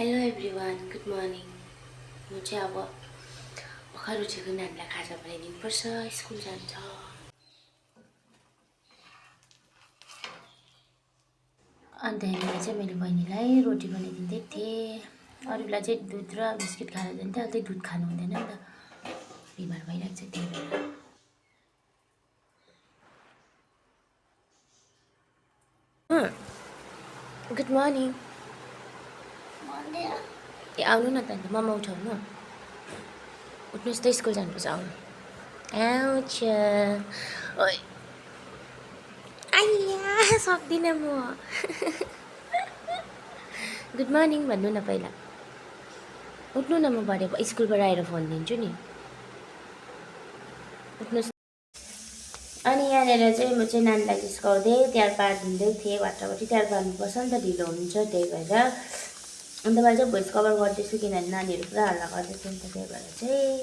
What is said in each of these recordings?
Hello everyone, good morning. म चाहिँ अब भर्खर उठेको नानीलाई खाजा बनाइदिनुपर्छ, स्कुल जान्छ। अन्त यहाँनिर चाहिँ मैले बहिनीलाई रोटी बनाइदिँदै थिएँ। अरूलाई चाहिँ दुध र बिस्किट खाएर जान्थ्यो, अहिले दुध खानु हुँदैन नि त, बिमार भइरहेको छ त्यही भएर। Good morning. ए आउनु न त, अन्त मम्मा उठाउनु। उठ्नुहोस् त, स्कुल जानुपर्छ, आउनु। आउँछ आइया सक्दिनँ म। गुड मर्निङ भन्नु न पहिला। उठ्नु न, म भरे स्कुलबाट आएर फोन दिन्छु नि। उठ्नुहोस्। अनि यहाँनिर चाहिँ म चाहिँ नानीलाई जिस्काउँदै तयार पारिदिँदै थिएँ। भाटाभटी तयार पार्नुपर्छ नि त, ढिलो हुन्छ त्यही भएर। अन्त मैले चाहिँ भोइस कभर गर्दैछु किनभने नानीहरू पुरा हल्ला गर्दैछ नि त, त्यही भएर चाहिँ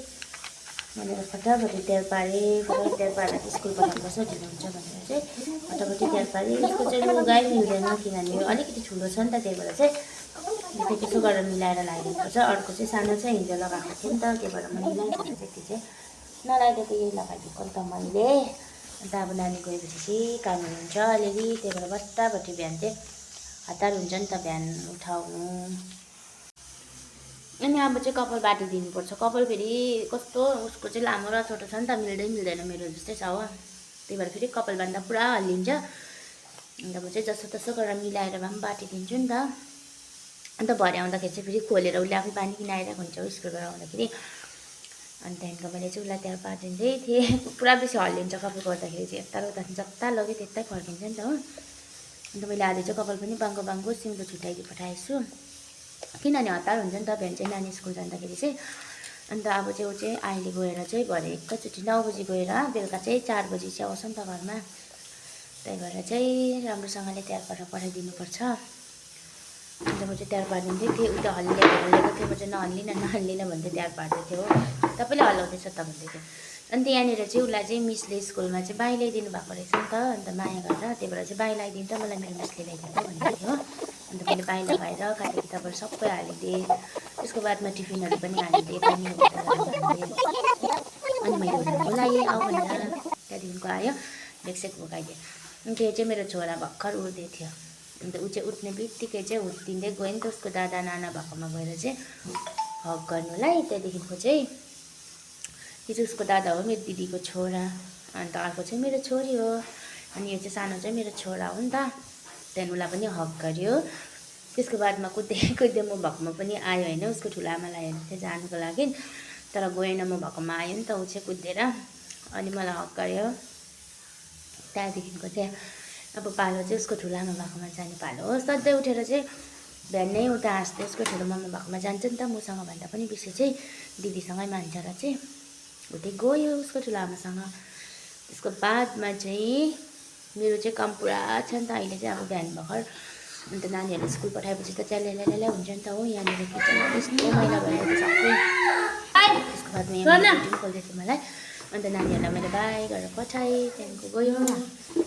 यहाँनिर फटाफटी तयार पारेँ। फटाफट तयार पारेर स्कुल पठाउनुपर्छ, ढिलो हुन्छ भनेर चाहिँ फटाफटी तयार पारेँ। यसको चाहिँ लुगाइ मिल्दैन किनभने यो अलिकति ठुलो छ नि त, त्यही भएर चाहिँ त्यसो गरेर मिलाएर लगाइदिनुपर्छ। अर्को चाहिँ सानो चाहिँ हिजो लगाएको थिएँ नि त, त्यही भएर म मिलाइदिएर चाहिँ त्यो चाहिँ नलाइदिएको यही लगाइदिएको नि त मैले। अन्त अब नानी गएपछि चाहिँ काम हुन्छ अलिअलि, त्यही भएर बट्टाभटी बिहान चाहिँ हतार हुन्छ नि त बिहान उठाउनु। अनि अब चाहिँ कपाल बाटिदिनुपर्छ। कपाल फेरि कस्तो उसको चाहिँ लामो र छोटो छ नि त, मिल्दैन मेरो जस्तै छ हो, त्यही भएर फेरि कपाल बाँध्दा पुरा हल्लिन्छ। अन्त म चाहिँ जसो तसो गरेर मिलाएर भए पनि बाटिदिन्छु नि त। अन्त भरे आउँदाखेरि चाहिँ फेरि खोलेर उसले आफै बाँधिकन आइरहेको हुन्छ स्कुलबाट आउँदाखेरि। अनि त्यहाँदेखिको मैले चाहिँ उसलाई त्यहाँ पारिदिँदै थिएँ। पुरा बेसी हल्लिन्छ कपाल गर्दाखेरि चाहिँ, यता उता जता लग्यो त्यतै फर्किन्छ नि त हो। अन्त मैले आज चाहिँ कपाल पनि बाङ्गो सिङ्गो छुट्याइदिई पठाएछु किनभने हतार हुन्छ नि त बिहान चाहिँ नानी स्कुल जाँदाखेरि चाहिँ। अन्त अब चाहिँ ऊ चाहिँ अहिले गएर चाहिँ भरे एकैचोटि 9 बजी गएर बेलुका चाहिँ 4 बजी चाहिँ आउँछ नि त घरमा, त्यही भएर चाहिँ राम्रोसँगले तयार पारेर पठाइदिनुपर्छ। अन्त म चाहिँ तयार पारिदिँदै थिएँ। ऊ त हल्लेको थियो, म चाहिँ नहल्लिनँ भन्दै तयार पार्दै थियो हो। तपाईँले हल्लाउँदैछ त भन्दै थियो। अन्त यहाँनिर चाहिँ उसलाई चाहिँ मिसले स्कुलमा चाहिँ बाई ल्याइदिनु भएको रहेछ नि त, अन्त माया गरेर, त्यही भएर चाहिँ बाई ल्याइदिनु त मलाई मेरो मिसले ल्याइदिएको भन्दै थियो। अन्त मैले बाई लगाएर खाता किताबहरू सबै हालिदिएँ। त्यसको बादमा टिफिनहरू पनि हालिदिएँ, पानी बोतल हालिदिएँ। अनि मैले उसलाई बोलाएँ आऊ भनेर, त्यहाँदेखिको आयो, बेगसेग बोकाइदिएँ। अनि त्यो चाहिँ मेरो छोरा भर्खर उठ्दै थियो। अन्त ऊ चाहिँ उठ्ने बित्तिकै चाहिँ हुत्तिँदै गयो नि त उसको दादा नाना भएकोमा गएर चाहिँ हग गर्नुलाई। त्यहाँदेखिको चाहिँ यो चाहिँ उसको दादा हो, मेरो दिदीको छोरा। अन्त अर्को चाहिँ मेरो छोरी हो, अनि यो चाहिँ सानो चाहिँ मेरो छोरा हो नि त। त्यहाँदेखि उसलाई पनि हग गर्यो। त्यसको बादमा कुद्दै म भएकोमा पनि आयो होइन, उसको ठुलो आमालाई हेर्नु थियो जानुको लागि, तर गएन, म भएकोमा आयो नि त ऊ चाहिँ कुदेर। अनि मलाई हग गर्यो। त्यहाँदेखिको चाहिँ अब पालो चाहिँ उसको ठुलो आमा भएकोमा जाने पालो हो। सधैँ उठेर चाहिँ बिहानै उता हाँस्दै उसको ठुलो मम्मा भएकोमा जान्छ नि त, मसँग भन्दा पनि बेसी चाहिँ दिदीसँगै मान्छ र चाहिँ उतै गयो उसको ठुलो आमासँग। त्यसको बादमा चाहिँ मेरो चाहिँ काम पुरा छ नि त अहिले चाहिँ। अब बिहान भर्खर अन्त नानीहरूले स्कुल पठाएपछि त च्याल्याल्याल्या हुन्छ नि त हो। यहाँनिर किचनमा यस्तो मैला भएर सबै। त्यसको बादमा यहाँ पनि खोल्दै थियो मलाई। अन्त नानीहरूलाई मैले बाई गरेर पठाएँ, त्यहाँदेखिको गयो।